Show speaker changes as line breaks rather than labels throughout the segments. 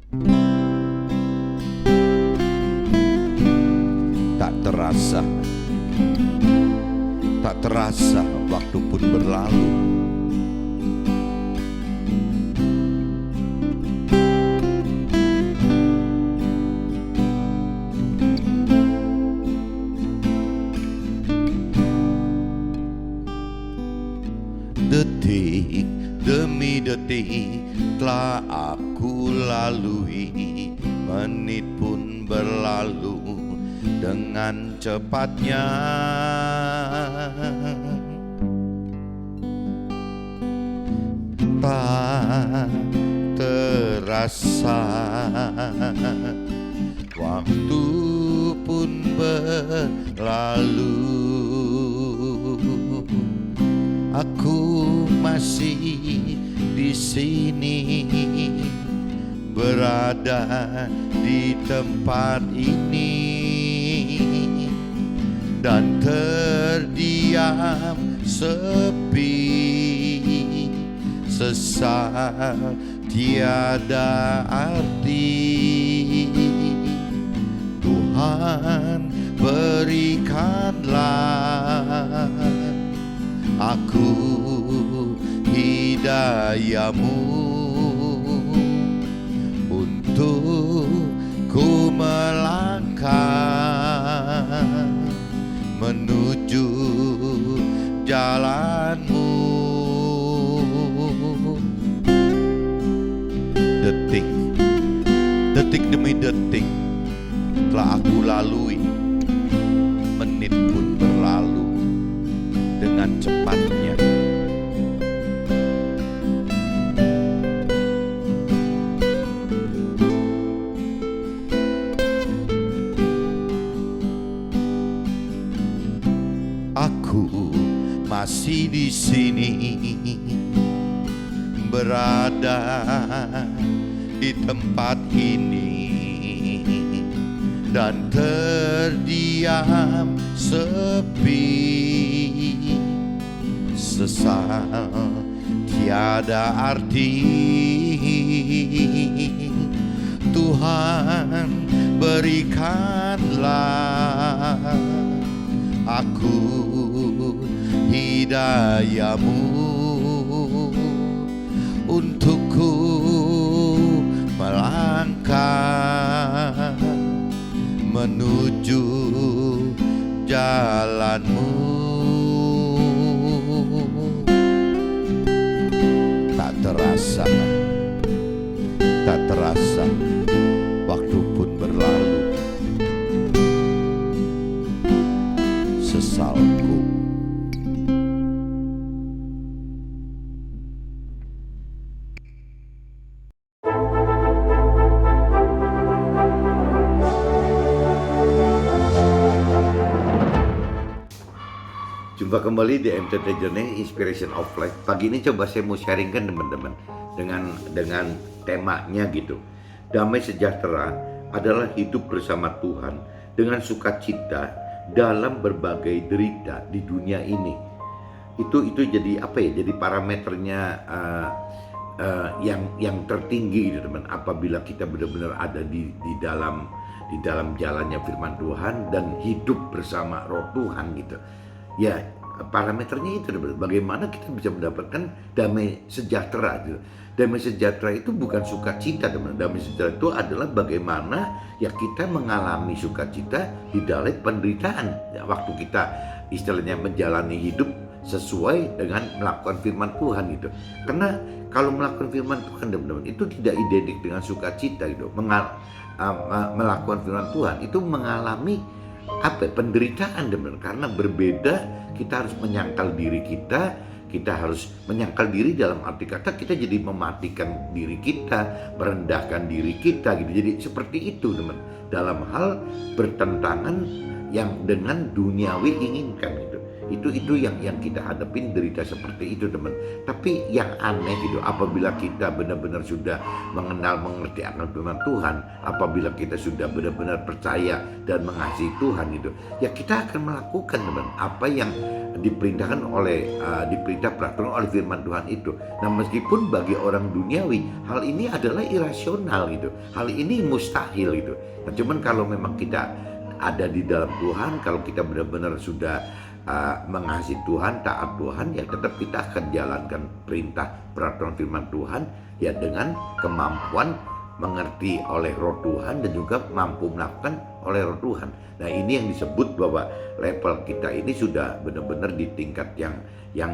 Tak terasa, tak terasa waktu pun berlalu. Detik demi detik telah aku lalui, menit pun berlalu dengan cepatnya. Tak terasa waktu pun berlalu. Aku masih di sini, berada di tempat ini, dan terdiam sepi, sesal tiada arti. Tuhan berikanlah aku hidayah-Mu untuk ku melangkah menuju jalan-Mu. Detik, detik demi detik telah aku lalui, menit pun berlalu dengan cepatnya. Aku masih di sini, berada di tempat ini, dan terdiam sepi, sesal tiada arti. Tuhan berikanlah aku hidayah-Mu untuk ku melangkah menuju jalan-Mu. Tak terasa, tak terasa waktu pun berlalu, sesalku.
Jumpa kembali di MTT Journey Inspiration of Life. Pagi ini coba saya mau sharingkan teman-teman dengan temanya gitu. Damai sejahtera adalah hidup bersama Tuhan dengan sukacita dalam berbagai derita di dunia ini. Itu jadi apa ya? Jadi parameternya yang tertinggi gitu teman. Apabila kita benar-benar ada di dalam jalannya firman Tuhan dan hidup bersama Roh Tuhan gitu. Ya, parameternya itu bagaimana kita bisa mendapatkan damai sejahtera gitu. Damai sejahtera itu bukan sukacita teman. Damai sejahtera itu adalah bagaimana ya kita mengalami sukacita di dalam penderitaan ya, waktu kita istilahnya menjalani hidup sesuai dengan melakukan firman Tuhan gitu. Karena kalau melakukan firman Tuhan teman-teman itu tidak identik dengan sukacita gitu. Melakukan firman Tuhan itu mengalami penderitaan teman-teman, karena berbeda. Kita harus menyangkal diri kita harus menyangkal diri dalam arti kata kita jadi mematikan diri kita, merendahkan diri kita gitu. Jadi seperti itu teman, dalam hal bertentangan yang dengan duniawi inginkan gitu. Itu yang kita hadapin, derita seperti itu teman. Tapi yang aneh gitu, apabila kita benar-benar sudah mengenal, mengerti akan firman Tuhan, apabila kita sudah benar-benar percaya dan mengasihi Tuhan gitu, ya kita akan melakukan teman apa yang diperintahkan diperintah peraturan oleh firman Tuhan itu. Nah, meskipun bagi orang duniawi hal ini adalah irasional gitu, hal ini mustahil gitu. Nah, cuman kalau memang kita ada di dalam Tuhan, kalau kita benar-benar sudah mengasihi Tuhan, taat Tuhan, ya tetap kita akan jalankan perintah peraturan firman Tuhan ya dengan kemampuan mengerti oleh Roh Tuhan dan juga mampu melakukan oleh Roh Tuhan. Nah, ini yang disebut bahwa level kita ini sudah benar-benar di tingkat yang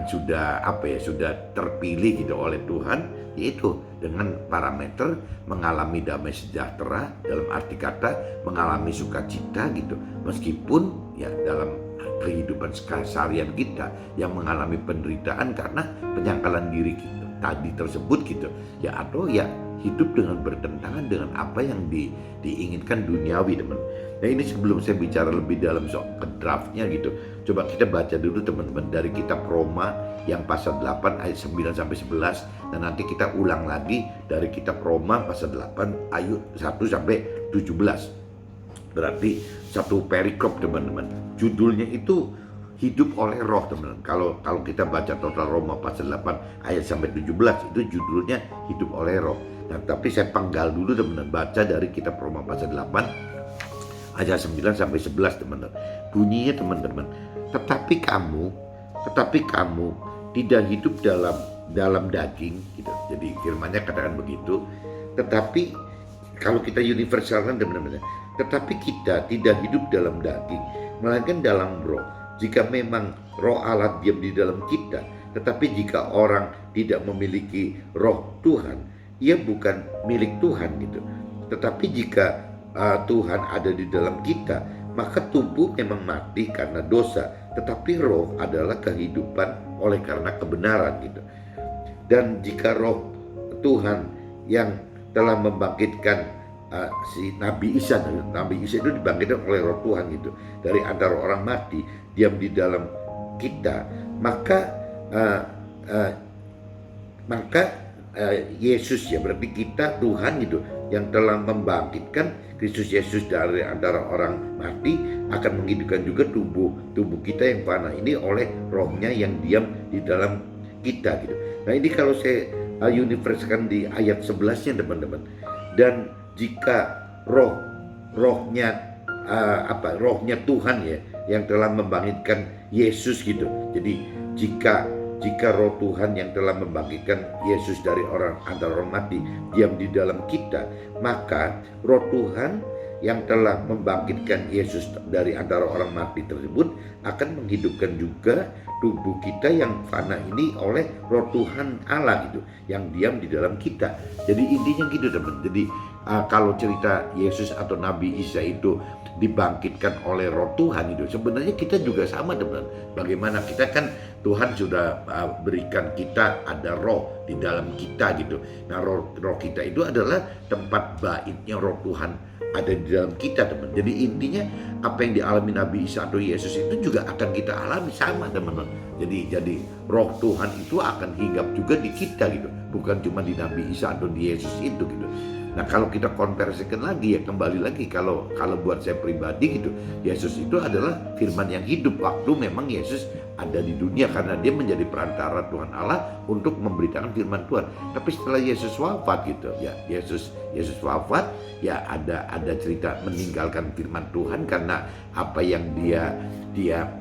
sudah sudah terpilih gitu oleh Tuhan, yaitu dengan parameter mengalami damai sejahtera, dalam arti kata mengalami sukacita gitu, meskipun ya dalam kehidupan keseharian kita yang mengalami penderitaan karena penyangkalan diri kita tadi tersebut gitu ya, atau ya hidup dengan bertentangan dengan apa yang diinginkan duniawi teman. Nah, ini sebelum saya bicara lebih dalam soal ke draftnya gitu, coba kita baca dulu teman-teman dari kitab Roma yang pasal 8 ayat 9 sampai 11, dan nanti kita ulang lagi dari kitab Roma pasal 8 ayat 1 sampai 17. Berarti satu perikop teman-teman. Judulnya itu hidup oleh roh teman-teman. Kalau kita baca total Roma pasal 8 ayat sampai 17 itu judulnya hidup oleh roh. Nah, tapi saya penggal dulu teman-teman, baca dari kitab Roma pasal 8 ayat 9 sampai 11 teman-teman. Bunyinya teman-teman, tetapi kamu tidak hidup dalam daging gitu. Jadi firman-Nya katakan begitu. Tetapi kalau kita universalkan teman-teman, tetapi kita tidak hidup dalam daging, melainkan dalam roh. Jika memang roh Allah diam di dalam kita, tetapi jika orang tidak memiliki roh Tuhan, ia bukan milik Tuhan gitu. Tetapi jika Tuhan ada di dalam kita, maka tubuh memang mati karena dosa, tetapi roh adalah kehidupan oleh karena kebenaran gitu. Dan jika roh Tuhan yang telah membangkitkan si Nabi Isa itu dibangkitkan oleh roh Tuhan gitu dari antara orang mati, diam di dalam kita, maka Yesus ya, berarti kita Tuhan gitu yang telah membangkitkan Kristus Yesus dari antara orang mati akan menghidupkan juga tubuh kita yang fana ini oleh rohnya yang diam di dalam kita gitu. Nah, ini kalau saya universalkan di ayat 11-nya teman-teman. Dan jika rohnya Tuhan ya yang telah membangkitkan Yesus gitu. Jadi jika roh Tuhan yang telah membangkitkan Yesus dari antara orang mati diam di dalam kita, maka roh Tuhan yang telah membangkitkan Yesus dari antara orang mati tersebut akan menghidupkan juga tubuh kita yang fana ini oleh roh Tuhan Allah gitu yang diam di dalam kita. Jadi intinya gitu teman. Jadi kalau cerita Yesus atau Nabi Isa itu dibangkitkan oleh roh Tuhan itu, sebenarnya kita juga sama teman. Bagaimana kita kan Tuhan sudah berikan kita ada roh di dalam kita gitu. Nah, roh kita itu adalah tempat baitnya roh Tuhan ada di dalam kita teman. Jadi intinya apa yang dialami Nabi Isa atau Yesus itu juga akan kita alami sama teman-teman. Jadi roh Tuhan itu akan hinggap juga di kita gitu, bukan cuma di Nabi Isa atau di Yesus itu gitu. Nah, kalau kita konversikan lagi ya, kembali lagi kalau buat saya pribadi gitu, Yesus itu adalah firman yang hidup waktu memang Yesus ada di dunia, karena dia menjadi perantara Tuhan Allah untuk memberitakan firman Tuhan. Tapi setelah Yesus wafat gitu ya, Yesus wafat ya, ada cerita meninggalkan firman Tuhan karena apa yang dia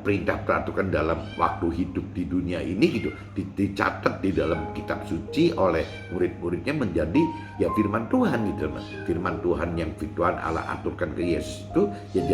perintah peraturan dalam waktu hidup di dunia ini gitu dicatat di dalam kitab suci oleh murid-muridnya menjadi ya firman Tuhan gitu. Firman Tuhan yang Tuhan Allah aturkan ke Yesus itu ya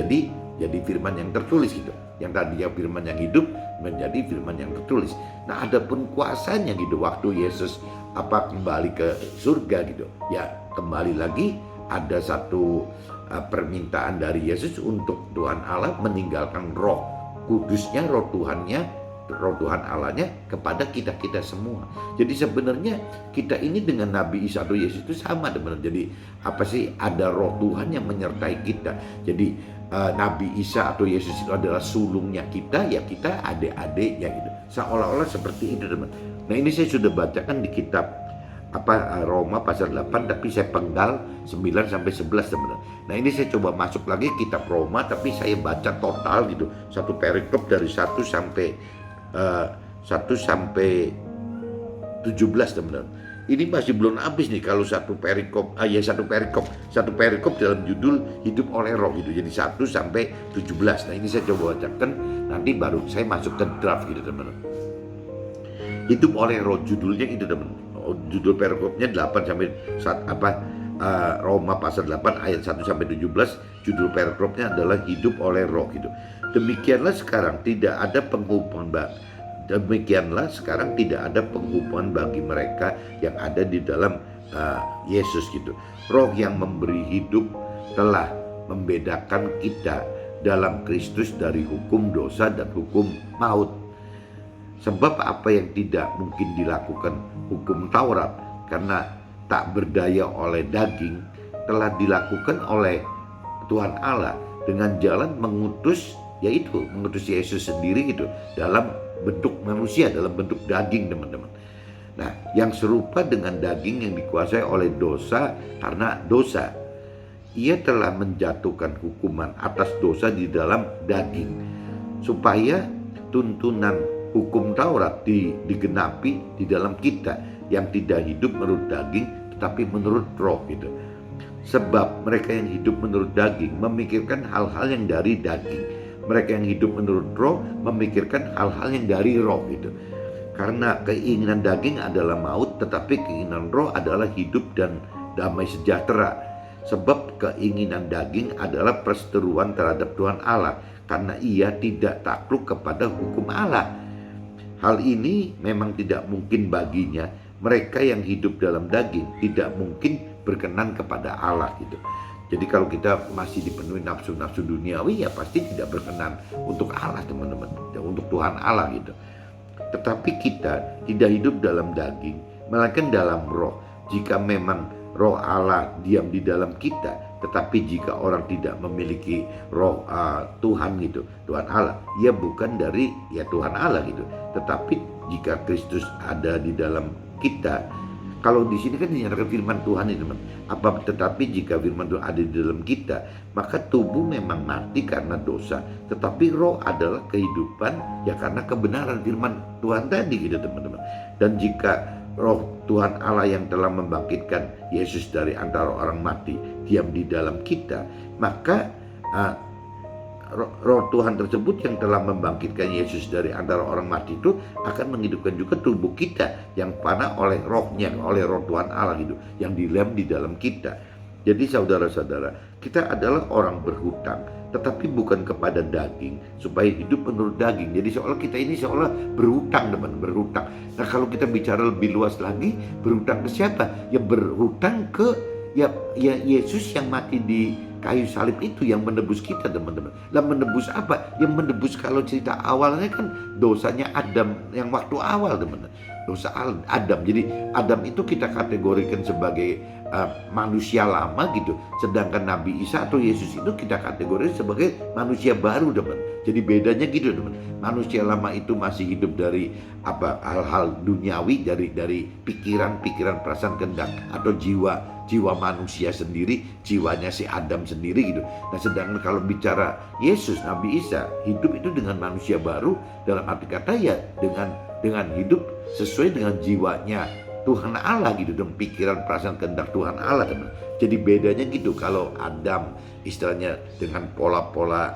jadi firman yang tertulis gitu. Yang tadinya firman yang hidup menjadi firman yang tertulis. Nah, adapun kuasanya gitu waktu Yesus kembali ke surga gitu ya, kembali lagi ada satu permintaan dari Yesus untuk Tuhan Allah meninggalkan roh kudusnya, roh Tuhannya roh Tuhan Allahnya kepada kita semua. Jadi sebenarnya kita ini dengan Nabi Isa atau Yesus itu sama teman-teman. Jadi apa sih, ada roh Tuhan yang menyertai kita. Jadi Nabi Isa atau Yesus itu adalah sulungnya kita, ya kita adik-adiknya gitu. Seolah-olah seperti itu teman. Nah ini saya sudah bacakan di kitab Roma pasal 8, tapi saya penggal 9 sampai 11 teman-teman. Nah ini saya coba masuk lagi kitab Roma, tapi saya baca total gitu, satu perikop dari 1 sampai 17 teman-teman. Ini masih belum habis nih kalau satu perikop dalam judul hidup oleh roh gitu. Jadi 1 sampai 17. Nah ini saya coba bacakan, nanti baru saya masuk ke draft gitu teman-teman. Hidup oleh roh judulnya itu teman-teman. Judul perikopnya 8 sampai Roma pasal 8 ayat 1 sampai 17. Judul perikopnya adalah hidup oleh roh gitu. Demikianlah sekarang tidak ada penghukuman bagi mereka yang ada di dalam Yesus gitu. Roh yang memberi hidup telah membedakan kita dalam Kristus dari hukum dosa dan hukum maut. Sebab apa yang tidak mungkin dilakukan hukum Taurat karena tak berdaya oleh daging telah dilakukan oleh Tuhan Allah dengan jalan mengutus Yesus sendiri gitu dalam bentuk manusia, dalam bentuk daging teman-teman. Nah yang serupa dengan daging yang dikuasai oleh dosa karena dosa, ia telah menjatuhkan hukuman atas dosa di dalam daging supaya tuntunan hukum Taurat digenapi di dalam kita yang tidak hidup menurut daging tetapi menurut roh gitu. Sebab mereka yang hidup menurut daging memikirkan hal-hal yang dari daging, mereka yang hidup menurut roh memikirkan hal-hal yang dari roh gitu. Karena keinginan daging adalah maut, tetapi keinginan roh adalah hidup dan damai sejahtera. Sebab keinginan daging adalah perseteruan terhadap Tuhan Allah, karena ia tidak takluk kepada hukum Allah. Hal ini memang tidak mungkin baginya. Mereka yang hidup dalam daging tidak mungkin berkenan kepada Allah gitu. Jadi kalau kita masih dipenuhi nafsu-nafsu duniawi, ya pasti tidak berkenan untuk Allah teman-teman, untuk Tuhan Allah gitu. Tetapi kita tidak hidup dalam daging, melainkan dalam roh. Jika memang roh Allah diam di dalam kita, tetapi jika orang tidak memiliki roh Tuhan gitu, Tuhan Allah, ia bukan dari Tuhan Allah gitu. Tetapi jika Kristus ada di dalam kita, kalau di sini kan dinyatakan firman Tuhan itu teman. Tetapi jika firman Tuhan ada di dalam kita, maka tubuh memang mati karena dosa, tetapi roh adalah kehidupan karena kebenaran firman Tuhan tadi gitu teman-teman. Dan jika roh Tuhan Allah yang telah membangkitkan Yesus dari antara orang mati diam di dalam kita, maka roh Tuhan tersebut yang telah membangkitkan Yesus dari antara orang mati itu akan menghidupkan juga tubuh kita yang panah oleh rohnya, oleh roh Tuhan Allah gitu, yang dilem di dalam kita. Jadi saudara-saudara, kita adalah orang berhutang, tetapi bukan kepada daging, supaya hidup menurut daging. Jadi seolah kita ini seolah berhutang teman, berhutang. Nah kalau kita bicara lebih luas lagi, berhutang ke siapa? Ya berhutang ke Yesus yang mati di kayu salib itu, yang menebus kita teman-teman. Lah menebus apa? Yang menebus, kalau cerita awalnya kan dosanya Adam yang waktu awal teman-teman. Dosa Adam. Jadi Adam itu kita kategorikan sebagai manusia lama gitu. Sedangkan Nabi Isa atau Yesus itu kita kategorikan sebagai manusia baru teman. Jadi bedanya gitu teman. Manusia lama itu masih hidup dari hal-hal duniawi, dari pikiran-pikiran, perasaan, kehendak atau jiwa manusia sendiri, jiwanya si Adam sendiri gitu. Nah sedangkan kalau bicara Yesus, Nabi Isa, hidup itu dengan manusia baru, dalam arti kata dengan hidup sesuai dengan jiwanya Tuhan Allah gitu, dan pikiran, perasaan, kehendak Tuhan Allah teman. Jadi bedanya gitu. Kalau Adam istilahnya dengan pola-pola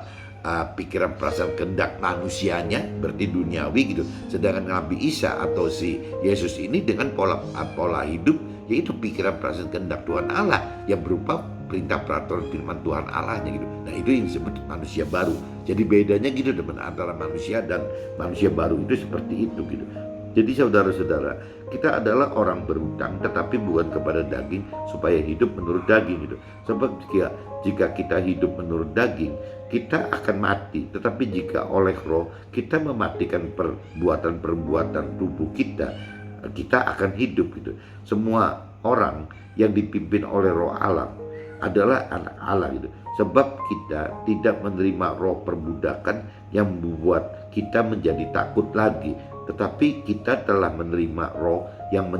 pikiran, perasaan, kehendak manusianya berarti duniawi gitu. Sedangkan Nabi Isa atau si Yesus ini dengan pola hidup, yaitu pikiran, perasaan, kehendak Tuhan Allah yang berupa perintah, peraturan, firman Tuhan Allahnya gitu. Nah itu yang disebut manusia baru. Jadi bedanya gitu teman, antara manusia dan manusia baru itu seperti itu gitu. Jadi saudara-saudara, kita adalah orang berhutang tetapi bukan kepada daging supaya hidup menurut daging gitu. Sebab jika kita hidup menurut daging, kita akan mati. Tetapi jika oleh roh kita mematikan perbuatan-perbuatan tubuh kita akan hidup gitu. Semua orang yang dipimpin oleh roh Allah adalah anak Allah gitu. Sebab kita tidak menerima roh perbudakan yang membuat kita menjadi takut lagi, tetapi kita telah menerima roh yang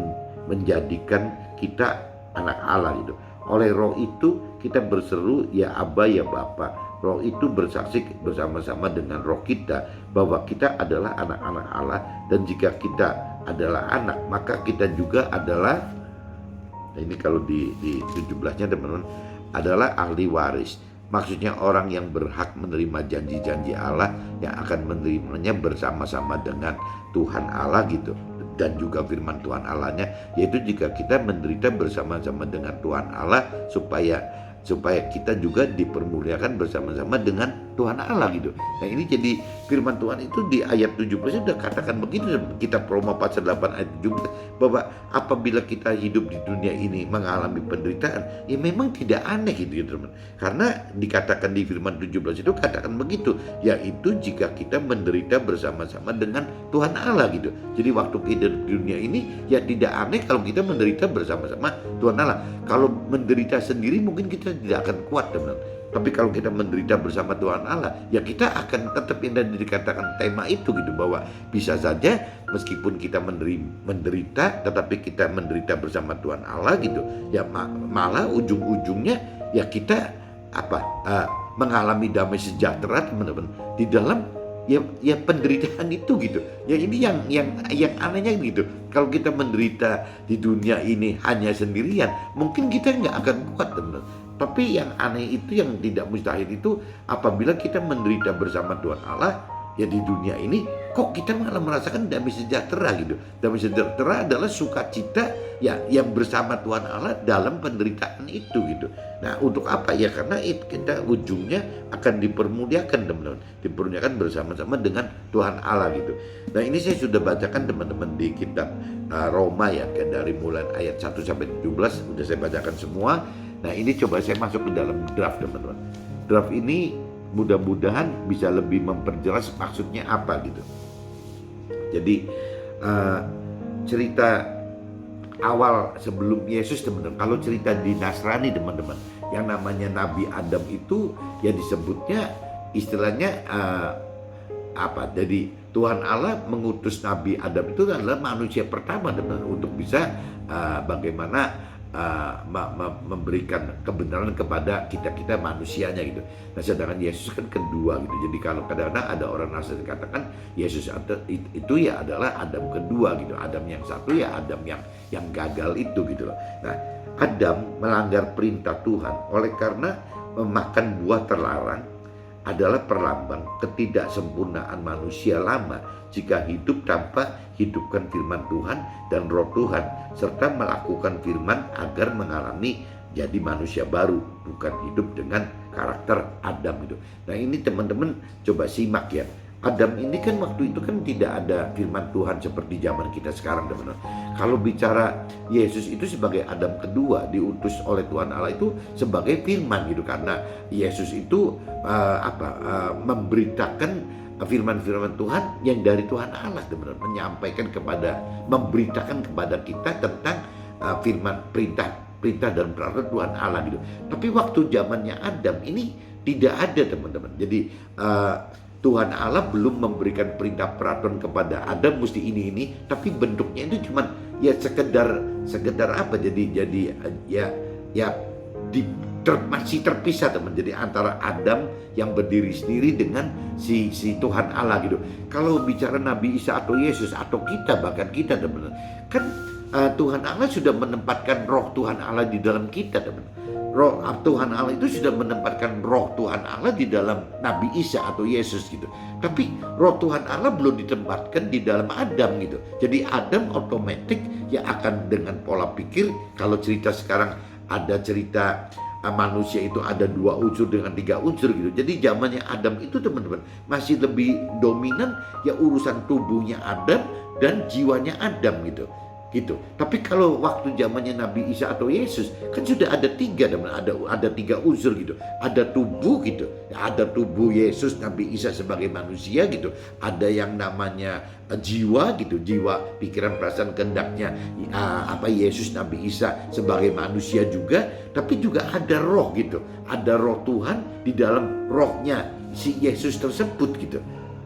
menjadikan kita anak Allah gitu. Oleh roh itu kita berseru ya Aba ya Bapa. Roh itu bersaksi bersama-sama dengan roh kita bahwa kita adalah anak-anak Allah, dan jika kita adalah anak maka kita juga adalah, nah ini kalau di 17-nya teman-teman, adalah ahli waris. Maksudnya orang yang berhak menerima janji-janji Allah yang akan menerimanya bersama-sama dengan Tuhan Allah gitu. Dan juga firman Tuhan Allahnya, yaitu jika kita menderita bersama-sama dengan Tuhan Allah supaya kita juga dipermuliakan bersama-sama dengan Tuhan Allah gitu. Nah ini jadi firman Tuhan itu di ayat 17 sudah katakan begitu. Kita Roma pasal 8 ayat 17 bahwa apabila kita hidup di dunia ini mengalami penderitaan, ya memang tidak aneh gitu ya teman. Karena dikatakan di firman 17 itu katakan begitu, yaitu jika kita menderita bersama-sama dengan Tuhan Allah gitu. Jadi waktu kita di dunia ini ya tidak aneh kalau kita menderita bersama-sama Tuhan Allah. Kalau menderita sendiri mungkin kita tidak akan kuat teman. Tapi kalau kita menderita bersama Tuhan Allah, ya kita akan tetap yang tadi dikatakan tema itu gitu, bahwa bisa saja meskipun kita menderita, tetapi kita menderita bersama Tuhan Allah gitu, ya malah ujung-ujungnya ya kita mengalami damai sejahtera teman-teman di dalam ya penderitaan itu gitu. Ya ini yang anehnya gitu. Kalau kita menderita di dunia ini hanya sendirian, mungkin kita nggak akan kuat teman-teman. Tapi yang aneh itu, yang tidak mustahil itu, apabila kita menderita bersama Tuhan Allah, ya di dunia ini kok kita malah merasakan damai sejahtera gitu. Damai sejahtera adalah sukacita ya yang bersama Tuhan Allah dalam penderitaan itu gitu. Nah untuk apa ya? Karena kita ujungnya akan dipermuliakan teman-teman, dipermuliakan bersama-sama dengan Tuhan Allah gitu. Nah ini saya sudah bacakan teman-teman di kitab Roma ya, dari mulai ayat 1 sampai 17 sudah saya bacakan semua. Nah ini coba saya masuk ke dalam draft teman-teman. Draft ini mudah-mudahan bisa lebih memperjelas maksudnya apa gitu. Jadi cerita awal sebelum Yesus teman-teman, kalau cerita di Nasrani teman-teman, yang namanya Nabi Adam itu ya disebutnya istilahnya jadi Tuhan Allah mengutus Nabi Adam itu adalah manusia pertama teman-teman, untuk bisa bagaimana memberikan kebenaran kepada kita manusianya gitu. Nah sedangkan Yesus kan kedua gitu. Jadi kalau kadang-kadang ada orang Nasrani katakan Yesus itu ya adalah Adam kedua gitu. Adam yang satu ya Adam yang gagal itu gitu loh. Nah Adam melanggar perintah Tuhan oleh karena memakan buah terlarang adalah perlambang ketidaksempurnaan manusia lama jika hidup tanpa hidupkan firman Tuhan dan roh Tuhan, serta melakukan firman agar mengalami jadi manusia baru, bukan hidup dengan karakter Adam itu. Nah ini teman-teman coba simak ya. Adam ini kan waktu itu kan tidak ada firman Tuhan seperti zaman kita sekarang teman-teman. Kalau bicara Yesus itu sebagai Adam kedua, diutus oleh Tuhan Allah itu sebagai firman gitu, karena Yesus itu memberitakan firman-firman Tuhan yang dari Tuhan Allah teman-teman, menyampaikan memberitakan kepada kita tentang firman perintah dan peraturan Tuhan Allah gitu. Tapi waktu zamannya Adam ini tidak ada teman-teman. Jadi Tuhan Allah belum memberikan perintah peraturan kepada Adam mesti ini, tapi bentuknya itu cuman ya sekedar apa? Jadi masih terpisah teman. Jadi antara Adam yang berdiri sendiri dengan si Tuhan Allah gitu. Kalau bicara Nabi Isa atau Yesus atau kita, bahkan kita teman, kan Tuhan Allah sudah menempatkan roh Tuhan Allah di dalam kita teman. Roh Tuhan Allah itu sudah menempatkan roh Tuhan Allah di dalam Nabi Isa atau Yesus gitu. Tapi roh Tuhan Allah belum ditempatkan di dalam Adam gitu. Jadi Adam otomatis ya akan dengan pola pikir, kalau cerita sekarang ada cerita manusia itu ada 2 unsur dengan 3 unsur gitu. Jadi zamannya Adam itu teman-teman masih lebih dominan ya urusan tubuhnya Adam dan jiwanya Adam gitu. Tapi kalau waktu zamannya Nabi Isa atau Yesus kan sudah ada 3, ada 3 unsur gitu. Ada tubuh gitu, ada tubuh Yesus, Nabi Isa sebagai manusia gitu. Ada yang namanya jiwa gitu, jiwa, pikiran, perasaan, kehendaknya Yesus, Nabi Isa sebagai manusia juga. Tapi juga ada roh gitu, ada roh Tuhan di dalam rohnya si Yesus tersebut gitu.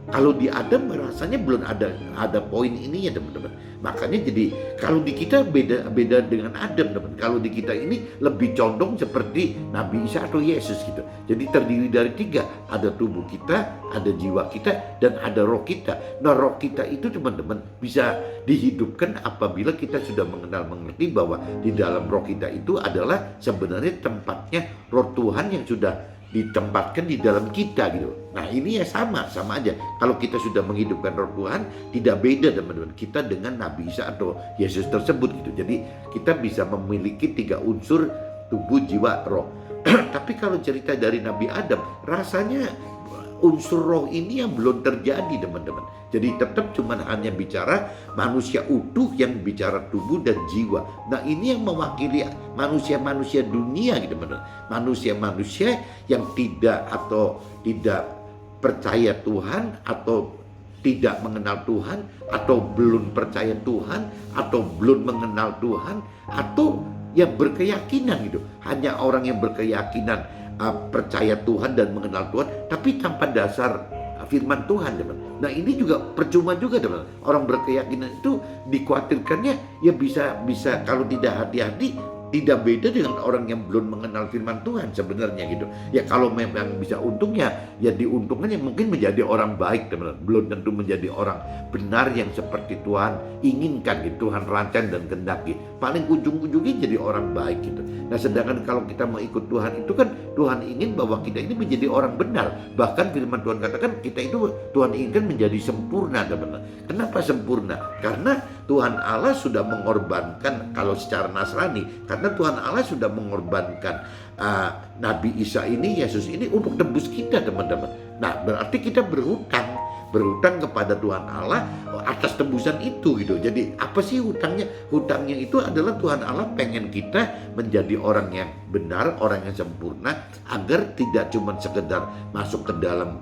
Kalau di Adam rasanya belum ada poin ini ya teman-teman. Makanya jadi kalau di kita beda dengan Adam teman. Kalau di kita ini lebih condong seperti Nabi Isa atau Yesus gitu. Jadi terdiri dari 3, ada tubuh kita, ada jiwa kita, dan ada roh kita. Nah roh kita itu teman-teman bisa dihidupkan apabila kita sudah mengerti bahwa di dalam roh kita itu adalah sebenarnya tempatnya roh Tuhan yang sudah ditempatkan di dalam kita gitu. Nah ini ya sama aja. Kalau kita sudah menghidupkan roh Tuhan, tidak beda teman-teman kita dengan Nabi Isa atau Yesus tersebut gitu. Jadi kita bisa memiliki 3 unsur tubuh, jiwa, roh. Tapi kalau cerita dari Nabi Adam, rasanya unsur roh ini yang belum terjadi teman-teman. Jadi tetap cuma hanya bicara manusia utuh yang bicara tubuh dan jiwa. Nah ini yang mewakili manusia-manusia dunia gitu teman-teman. Manusia-manusia yang tidak percaya Tuhan, atau tidak mengenal Tuhan, atau belum percaya Tuhan, atau belum mengenal Tuhan, atau yang berkeyakinan gitu. Hanya orang yang berkeyakinan percaya Tuhan dan mengenal Tuhan, tapi tanpa dasar firman Tuhan teman. Nah ini juga percuma juga teman. Orang berkeyakinan itu dikhawatirkannya ya bisa kalau tidak hati-hati tidak beda dengan orang yang belum mengenal firman Tuhan sebenarnya gitu. Ya kalau memang bisa untungnya, ya diuntungkannya mungkin menjadi orang baik teman-teman. Belum tentu menjadi orang benar yang seperti Tuhan inginkan gitu, Tuhan rancang dan kehendaki. Paling ujung-ujungnya jadi orang baik gitu. Nah sedangkan kalau kita mau ikut Tuhan itu kan Tuhan ingin bahwa kita ini menjadi orang benar. Bahkan firman Tuhan katakan kita itu Tuhan inginkan menjadi sempurna teman-teman. Kenapa sempurna? Karena Tuhan Allah sudah mengorbankan, kalau secara Nasrani, karena Tuhan Allah sudah mengorbankan Nabi Isa ini, Yesus ini untuk tebus kita teman-teman. Nah berarti kita berhutang kepada Tuhan Allah atas tebusan itu gitu. Jadi apa sih hutangnya? Hutangnya itu adalah Tuhan Allah pengen kita menjadi orang yang benar, orang yang sempurna, agar tidak cuma sekedar masuk ke dalam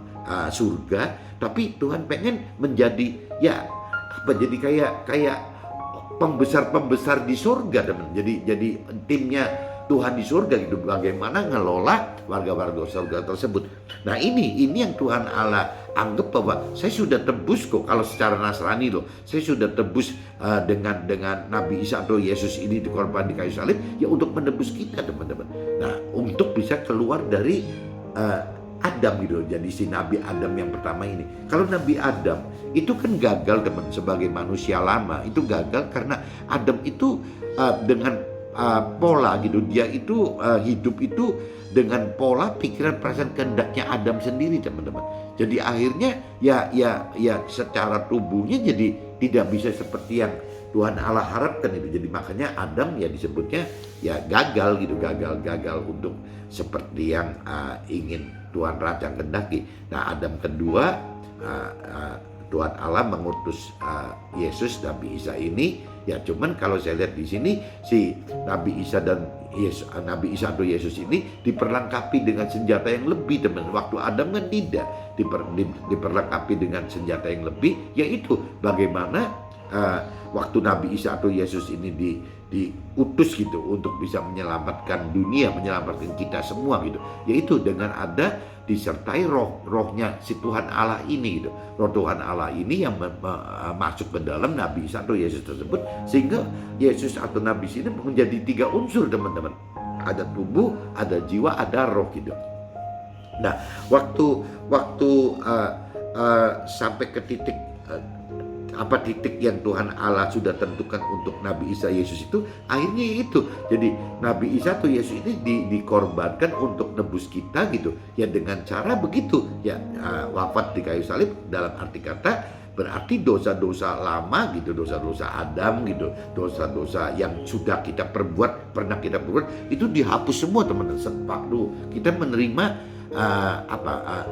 surga, tapi Tuhan pengen menjadi jadi kayak pembesar di surga teman. Jadi timnya Tuhan di surga gitu, bagaimana ngelola warga-warga surga tersebut. Nah ini yang Tuhan Allah anggap bahwa saya sudah tebus kok. Kalau secara Nasrani loh, saya sudah tebus dengan Nabi Isa atau Yesus ini dikorban di kayu salib, ya untuk menebus kita teman-teman. Nah untuk bisa keluar dari Adam gitu. Jadi si Nabi Adam yang pertama ini. Kalau Nabi Adam itu kan gagal teman, sebagai manusia lama itu gagal karena Adam itu dengan pola gitu. Dia itu hidup itu dengan pola pikiran, perasaan, kehendaknya Adam sendiri teman-teman. Jadi akhirnya ya secara tubuhnya jadi tidak bisa seperti yang Tuhan Allah harapkan itu. Jadi makanya Adam ya disebutnya ya gagal gitu, gagal untuk seperti yang ingin Tuhan rancang kehendaki. Nah Adam kedua, Tuhan Allah mengutus Yesus, Nabi Isa ini. Ya cuman kalau saya lihat di sini si Nabi Isa dan Nabi Isa atau Yesus ini diperlengkapi dengan senjata yang lebih teman. Waktu Adam kan tidak diperlengkapi dengan senjata yang lebih, yaitu bagaimana waktu Nabi Isa atau Yesus ini diutus gitu untuk bisa menyelamatkan dunia, menyelamatkan kita semua gitu, yaitu dengan ada disertai rohnya si Tuhan Allah ini gitu. Roh Tuhan Allah ini yang masuk ke dalam Nabi Isa atau Yesus tersebut, sehingga Yesus atau Nabi Isa ini menjadi 3 unsur teman-teman. Ada tubuh, ada jiwa, ada roh gitu. Nah waktu sampai ke titik titik yang Tuhan Allah sudah tentukan untuk Nabi Isa Yesus itu, akhirnya itu jadi Nabi Isa atau Yesus ini dikorbankan untuk nebus kita gitu ya, dengan cara begitu ya, wafat di kayu salib dalam arti kata berarti dosa-dosa lama gitu, dosa-dosa Adam gitu, dosa-dosa yang sudah kita pernah kita perbuat itu dihapus semua teman-teman. Waktu kita menerima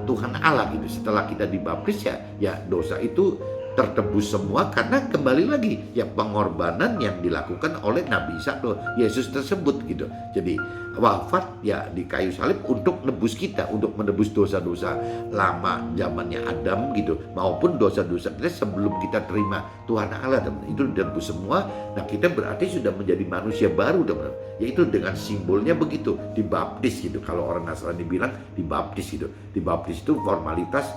Tuhan Allah gitu, setelah kita dibaptis ya dosa itu tertebus semua, karena kembali lagi ya pengorbanan yang dilakukan oleh Nabi Isa atau Yesus tersebut gitu. Jadi wafat ya di kayu salib untuk nebus kita, untuk menebus dosa-dosa lama zamannya Adam gitu, maupun dosa-dosa kita sebelum kita terima Tuhan Allah, teman. Itu ditebus semua. Nah, kita berarti sudah menjadi manusia baru, teman. Yaitu dengan simbolnya begitu, dibaptis gitu. Kalau orang Nasrani bilang dibaptis gitu. Dibaptis itu formalitas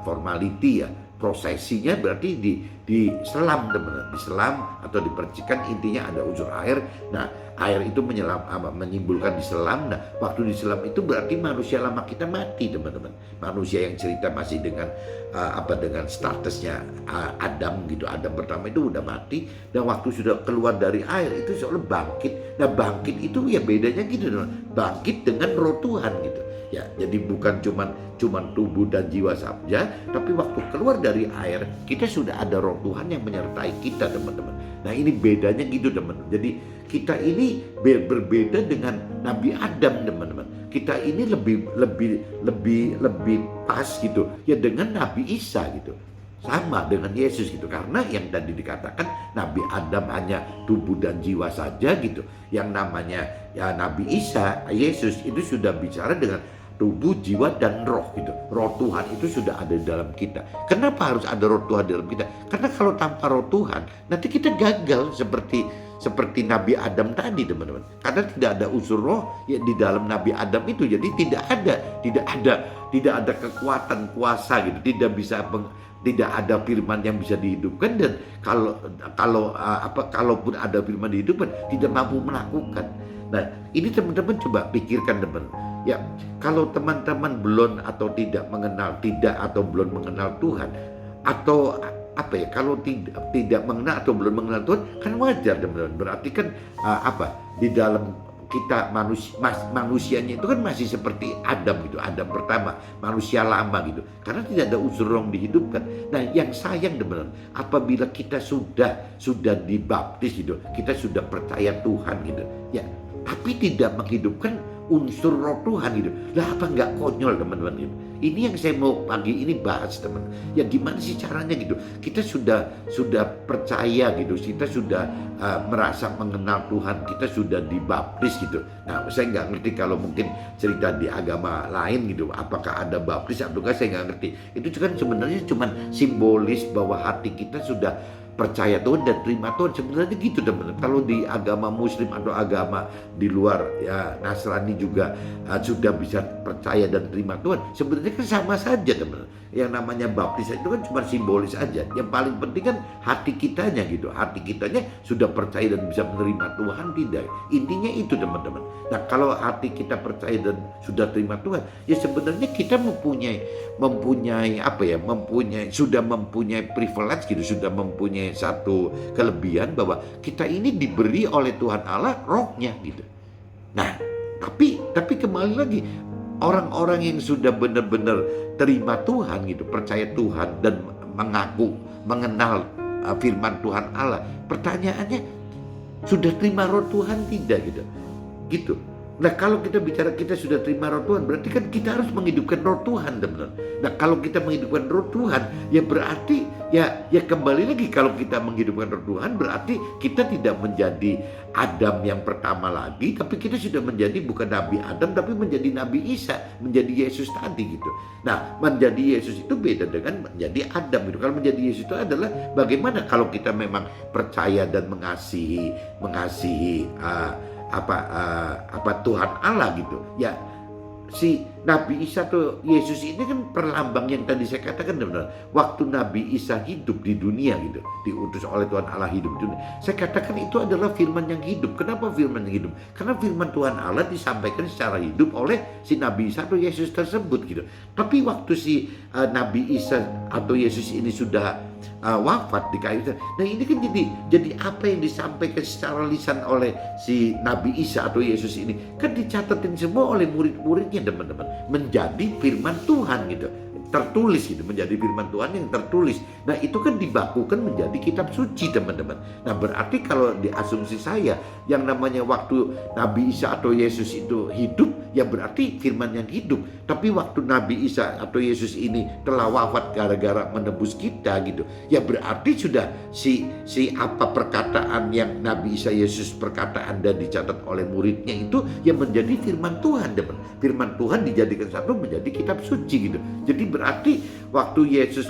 formality ya. Prosesinya berarti diselam, teman-teman, diselam atau dipercikan, intinya ada unsur air. Nah, air itu menyimpulkan diselam. Nah, waktu diselam itu berarti manusia lama kita mati, teman-teman. Manusia yang cerita masih dengan dengan statusnya Adam gitu. Adam pertama itu udah mati, dan waktu sudah keluar dari air itu seolah bangkit. Nah, bangkit itu ya bedanya gitu, teman. Bangkit dengan roh Tuhan gitu. Ya, jadi bukan cuman tubuh dan jiwa saja, tapi waktu keluar dari air kita sudah ada roh Tuhan yang menyertai kita, teman-teman. Nah, ini bedanya gitu, teman-teman. Jadi kita ini berbeda dengan Nabi Adam, teman-teman. Kita ini lebih pas gitu ya dengan Nabi Isa gitu. Sama dengan Yesus gitu, karena yang tadi dikatakan Nabi Adam hanya tubuh dan jiwa saja gitu. Yang namanya ya Nabi Isa, Yesus itu sudah bicara dengan tubuh, jiwa, dan roh gitu. Roh Tuhan itu sudah ada di dalam kita. Kenapa harus ada roh Tuhan di dalam kita? Karena kalau tanpa roh Tuhan nanti kita gagal seperti Nabi Adam tadi, teman-teman. Karena tidak ada unsur roh ya di dalam Nabi Adam itu. Jadi tidak ada kekuatan kuasa gitu. Tidak ada firman yang bisa dihidupkan, dan kalaupun ada firman dihidupkan tidak mampu melakukan. Nah, ini teman-teman coba pikirkan, teman. Ya, kalau teman-teman belum atau belum mengenal Tuhan, atau kalau tidak mengenal atau belum mengenal Tuhan, kan wajar, teman-teman. Berarti kan di dalam kita manusianya itu kan masih seperti Adam gitu, Adam pertama, manusia lama gitu, karena tidak ada unsur roh dihidupkan. Nah, yang sayang, teman-teman, apabila kita sudah dibaptis gitu, kita sudah percaya Tuhan gitu, ya, tapi tidak menghidupkan unsur roh Tuhan gitu. Lah, apa nggak konyol, teman-teman gitu? Ini yang saya mau pagi ini bahas, teman. Ya, gimana sih caranya gitu? Kita sudah percaya gitu, kita sudah merasa mengenal Tuhan, kita sudah dibaptis gitu. Nah, saya nggak ngerti kalau mungkin cerita di agama lain gitu, apakah ada baptis atau enggak, saya nggak ngerti. Itu kan sebenarnya cuma simbolis bahwa hati kita sudah percaya Tuhan dan terima Tuhan, sebenarnya gitu, teman-teman. Kalau di agama Muslim atau agama di luar ya Nasrani juga sudah bisa percaya dan terima Tuhan, sebenarnya kan sama saja, teman-teman. Yang namanya baptis itu kan cuma simbolis aja. Yang paling penting kan hati kitanya gitu. Hati kitanya sudah percaya dan bisa menerima Tuhan tidak. Intinya itu, teman-teman. Nah, kalau hati kita percaya dan sudah terima Tuhan, ya sebenarnya kita sudah mempunyai privilege gitu, sudah mempunyai satu kelebihan bahwa kita ini diberi oleh Tuhan Allah rohnya gitu. Nah, tapi kembali lagi, orang-orang yang sudah benar-benar terima Tuhan gitu, percaya Tuhan dan mengenal firman Tuhan Allah, pertanyaannya, sudah terima roh Tuhan tidak gitu. Nah, kalau kita bicara kita sudah terima roh Tuhan, berarti kan kita harus menghidupkan roh Tuhan, teman-teman. Nah, kalau kita menghidupkan roh Tuhan, ya berarti ya kembali lagi, kalau kita menghidupkan roh Tuhan berarti kita tidak menjadi Adam yang pertama lagi, tapi kita sudah menjadi bukan Nabi Adam, tapi menjadi Nabi Isa, menjadi Yesus tadi gitu. Nah, menjadi Yesus itu beda dengan menjadi Adam gitu. Kalau menjadi Yesus itu adalah bagaimana kalau kita memang percaya dan mengasihi Tuhan Allah gitu. Ya, si Nabi Isa atau Yesus ini kan perlambang yang tadi saya katakan, benar. Waktu Nabi Isa hidup di dunia gitu, diutus oleh Tuhan Allah hidup di dunia, saya katakan itu adalah firman yang hidup. Kenapa firman yang hidup? Karena firman Tuhan Allah disampaikan secara hidup oleh si Nabi Isa atau Yesus tersebut gitu. Tapi waktu si Nabi Isa atau Yesus ini sudah wafat di kayu salib, nah ini kan jadi apa yang disampaikan secara lisan oleh si Nabi Isa atau Yesus ini kan dicatatin semua oleh murid-muridnya, teman-teman, menjadi firman Tuhan gitu. tertulis gitu, menjadi firman Tuhan yang tertulis. Nah itu kan dibakukan menjadi kitab suci teman-teman. Nah berarti kalau di asumsi saya, yang namanya waktu Nabi Isa atau Yesus itu hidup, ya berarti firman yang hidup. Tapi waktu Nabi Isa atau Yesus ini telah wafat gara-gara menebus kita gitu, ya berarti sudah si apa perkataan yang Nabi Isa Yesus perkataan dan dicatat oleh muridnya itu yang menjadi firman Tuhan teman. Firman Tuhan dijadikan satu menjadi kitab suci gitu. Jadi berarti waktu Yesus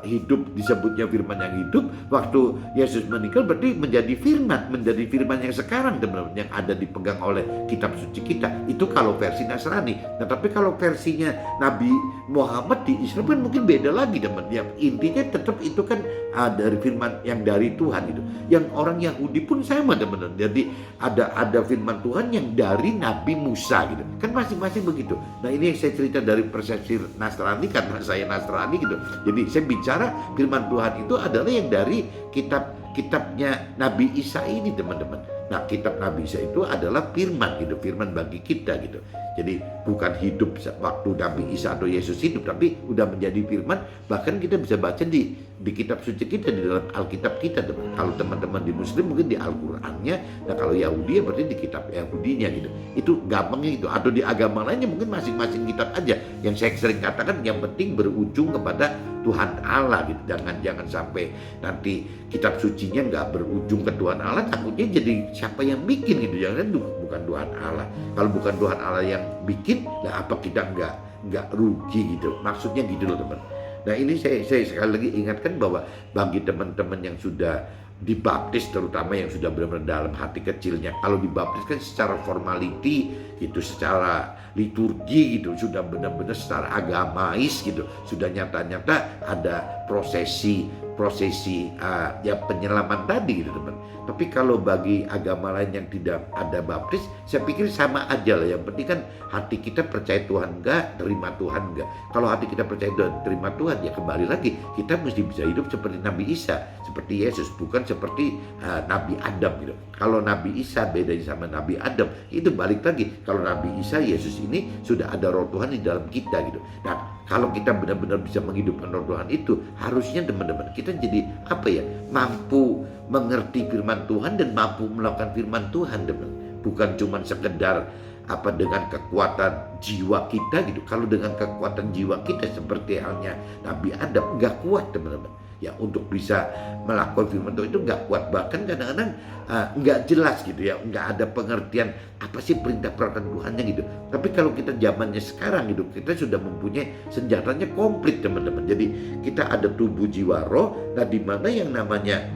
hidup disebutnya firman yang hidup, waktu Yesus meninggal berarti menjadi firman yang sekarang teman-teman, yang ada dipegang oleh kitab suci kita. Itu kalau versi Nasrani. Nah tapi kalau versinya Nabi Muhammad di Islam kan mungkin beda lagi teman. Ya, intinya tetap itu kan dari firman yang dari Tuhan gitu. Yang orang Yahudi pun sama teman-teman. Jadi ada firman Tuhan yang dari Nabi Musa gitu. Kan masing-masing begitu. Nah ini yang saya cerita dari persepsi Nasrani karena saya Nasrani gitu. Jadi saya bicara firman Tuhan itu adalah yang dari kitabnya Nabi Isa ini teman-teman. Nah kitab Nabi Isa itu adalah firman gitu, firman bagi kita gitu. Jadi bukan hidup waktu Nabi Isa atau Yesus hidup, tapi udah menjadi firman. Bahkan kita bisa baca di kitab suci kita, di dalam Alkitab kita teman. Kalau teman-teman di Muslim mungkin di Al-Qurannya, nah kalau Yahudi ya berarti di kitab Yahudinya gitu. Itu gampangnya itu. Atau di agama lainnya mungkin masing-masing kitab aja. Yang saya sering katakan yang penting berujung kepada Tuhan Allah gitu. Jangan sampai nanti kitab sucinya nggak berujung ke Tuhan Allah, takutnya jadi siapa yang bikin gitu. Jangan bukan Tuhan Allah. Kalau bukan Tuhan Allah yang bikin, nah apa kita nggak rugi gitu. Maksudnya gitu loh teman. Nah ini saya sekali lagi ingatkan bahwa bagi teman-teman yang sudah dibaptis, terutama yang sudah benar-benar dalam hati kecilnya, kalau dibaptis kan secara formality gitu, secara liturgi gitu, sudah benar-benar secara agamais gitu, sudah nyata-nyata ada prosesi ya penyelaman tadi gitu teman. Tapi kalau bagi agama lain yang tidak ada baptis, saya pikir sama aja lah. Yang penting kan hati kita percaya Tuhan enggak, terima Tuhan enggak. Kalau hati kita percaya Tuhan, terima Tuhan, ya kembali lagi kita mesti bisa hidup seperti Nabi Isa, seperti Yesus, bukan seperti Nabi Adam gitu. Kalau Nabi Isa beda sama Nabi Adam, itu balik lagi. Kalau Nabi Isa, Yesus ini sudah ada roh Tuhan di dalam kita gitu. Nah kalau kita benar-benar bisa menghidupkan roh Tuhan itu, harusnya teman-teman kita jadi apa ya, mampu mengerti firman Tuhan dan mampu melakukan firman Tuhan teman. Bukan cuma sekedar apa dengan kekuatan jiwa kita gitu. Kalau dengan kekuatan jiwa kita seperti halnya Nabi Adam nggak kuat teman-teman. Ya untuk bisa melakukan firman Tuhan itu nggak kuat, bahkan kadang-kadang nggak jelas gitu ya, nggak ada pengertian apa sih perintah peraturan Tuhannya gitu. Tapi kalau kita zamannya sekarang gitu, kita sudah mempunyai senjatanya komplit teman-teman. Jadi kita ada tubuh jiwa roh. Nah di mana yang namanya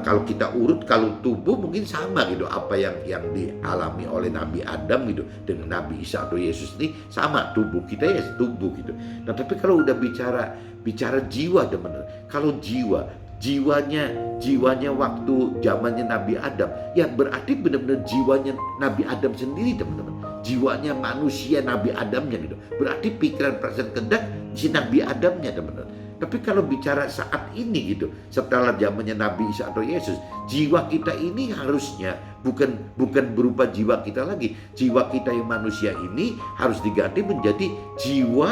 kalau kita urut, kalau tubuh mungkin sama gitu, apa yang dialami oleh Nabi Adam gitu dengan Nabi Isa atau Yesus ini sama, tubuh kita ya tubuh gitu. Nah tapi kalau udah bicara jiwa teman-teman, kalau jiwanya waktu zamannya Nabi Adam, ya berarti benar-benar jiwanya Nabi Adam sendiri teman-teman. Jiwanya manusia Nabi Adamnya gitu. Berarti pikiran, perasaan, kehendak si Nabi Adamnya teman-teman. Tapi kalau bicara saat ini gitu, setelah zamannya Nabi Isa atau Yesus, jiwa kita ini harusnya bukan berupa jiwa kita lagi. Jiwa kita yang manusia ini harus diganti menjadi jiwa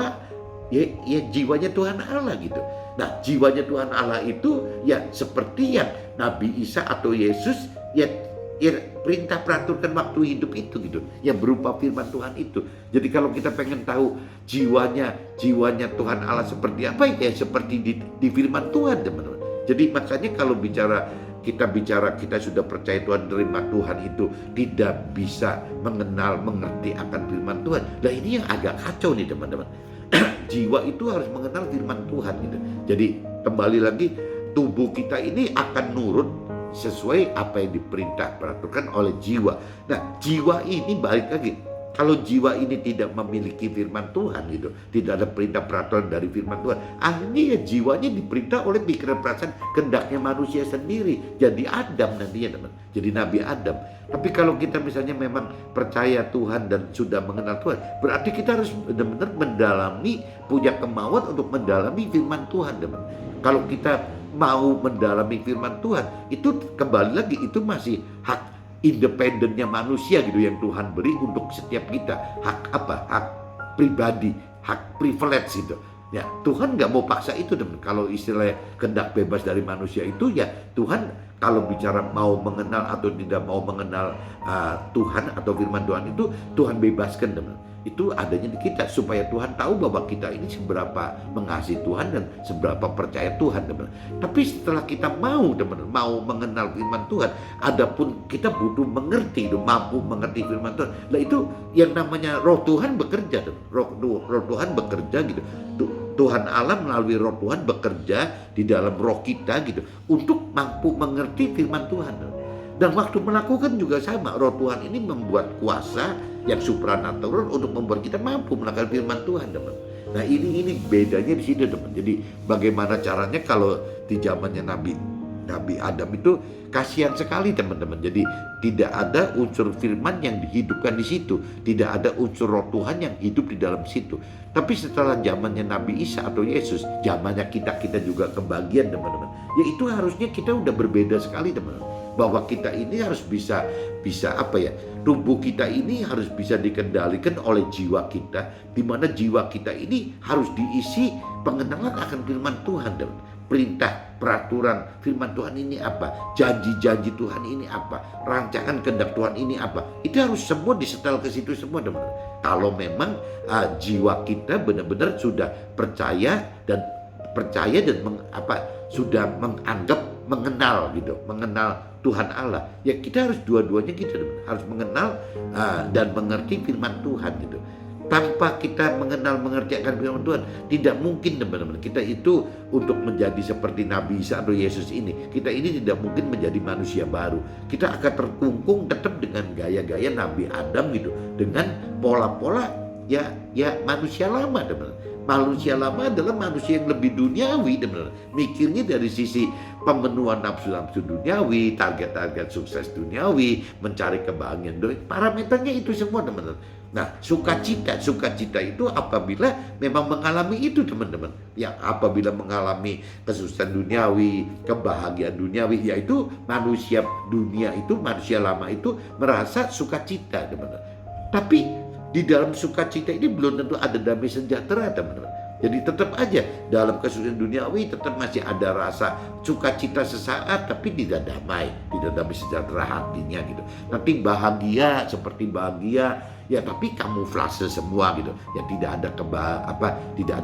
ya jiwanya Tuhan Allah gitu. Nah jiwanya Tuhan Allah itu ya seperti yang Nabi Isa atau Yesus ya perintah peraturkan waktu hidup itu gitu, ya berupa firman Tuhan itu. Jadi kalau kita pengen tahu jiwanya Tuhan Allah seperti apa, ya seperti di firman Tuhan teman-teman. Jadi makanya kalau kita sudah percaya Tuhan, terima Tuhan itu tidak bisa mengerti akan firman Tuhan. Nah ini yang agak kacau nih teman-teman. Jiwa itu harus mengenal firman Tuhan gitu. Jadi kembali lagi, tubuh kita ini akan nurut sesuai apa yang diperintah peraturan oleh jiwa. Nah jiwa ini balik lagi, kalau jiwa ini tidak memiliki firman Tuhan gitu, tidak ada perintah peraturan dari firman Tuhan, akhirnya ya jiwanya diperintah oleh pikiran, perasaan, kehendaknya manusia sendiri. Jadi Adam nantinya teman, jadi Nabi Adam. Tapi kalau kita misalnya memang percaya Tuhan dan sudah mengenal Tuhan, berarti kita harus benar-benar mendalami, punya kemauan untuk mendalami firman Tuhan teman. Kalau kita mau mendalami firman Tuhan, itu kembali lagi, itu masih hak independennya manusia gitu yang Tuhan beri untuk setiap kita. Hak apa? Hak pribadi, hak privilege gitu. Ya, Tuhan nggak mau paksa itu, teman. Kalau istilahnya kehendak bebas dari manusia itu, ya Tuhan kalau bicara mau mengenal atau tidak mau mengenal Tuhan atau firman Tuhan itu, Tuhan bebaskan, teman. Itu adanya di kita supaya Tuhan tahu bahwa kita ini seberapa mengasihi Tuhan dan seberapa percaya Tuhan, teman. Tapi setelah kita mau, teman, mau mengenal firman Tuhan, adapun kita butuh mengerti, mampu mengerti firman Tuhan. Lah itu yang namanya Roh Tuhan bekerja, teman. Roh Tuhan bekerja gitu. Tuhan Allah melalui Roh Tuhan bekerja di dalam roh kita gitu untuk mampu mengerti firman Tuhan. Dan waktu melakukan juga sama, Roh Tuhan ini membuat kuasa yang supranatural untuk membuat kita mampu melakukan firman Tuhan, teman. Nah ini bedanya di sini, teman. Jadi bagaimana caranya kalau di zamannya Nabi Adam itu kasihan sekali, teman-teman. Jadi tidak ada unsur firman yang dihidupkan di situ, tidak ada unsur Roh Tuhan yang hidup di dalam situ. Tapi setelah zamannya Nabi Isa atau Yesus, zamannya kita juga kebagian, teman-teman. Ya itu harusnya kita udah berbeda sekali, teman-teman. Bahwa kita ini harus bisa apa ya? Tubuh kita ini harus bisa dikendalikan oleh jiwa kita, di mana jiwa kita ini harus diisi pengenalan akan firman Tuhan, teman. Perintah, peraturan firman Tuhan ini apa, janji-janji Tuhan ini apa, rancangan kehendak Tuhan ini apa, itu harus semua disetel ke situ semua, teman-teman. Kalau memang jiwa kita benar-benar sudah percaya dan sudah mengenal gitu, mengenal Tuhan Allah, ya kita harus dua-duanya gitu, teman. Harus mengenal dan mengerti firman Tuhan gitu. Tanpa kita mengenal mengerti akan firman Tuhan, tidak mungkin, teman-teman, kita itu untuk menjadi seperti Nabi Isa atau Yesus ini. Kita ini tidak mungkin menjadi manusia baru. Kita akan terkungkung tetap dengan gaya-gaya Nabi Adam gitu, dengan pola-pola ya manusia lama, teman-teman. Manusia lama adalah manusia yang lebih duniawi, teman-teman. Mikirnya dari sisi pemenuhan nafsu-nafsu duniawi, target-target sukses duniawi, mencari kebahagiaan duniawi. Parameternya itu semua, teman-teman. Nah, sukacita itu apabila memang mengalami itu, teman-teman. Yang apabila mengalami kesuksesan duniawi, kebahagiaan duniawi, yaitu manusia dunia itu, manusia lama itu merasa sukacita, teman-teman. Tapi di dalam sukacita ini belum tentu ada damai sejahtera, teman-teman. Jadi tetap aja dalam kesuksesan duniawi tetap masih ada rasa sukacita sesaat, tapi tidak damai sejahtera hatinya gitu. Nanti bahagia seperti bahagia, ya tapi kamuflase semua gitu. Ya tidak ada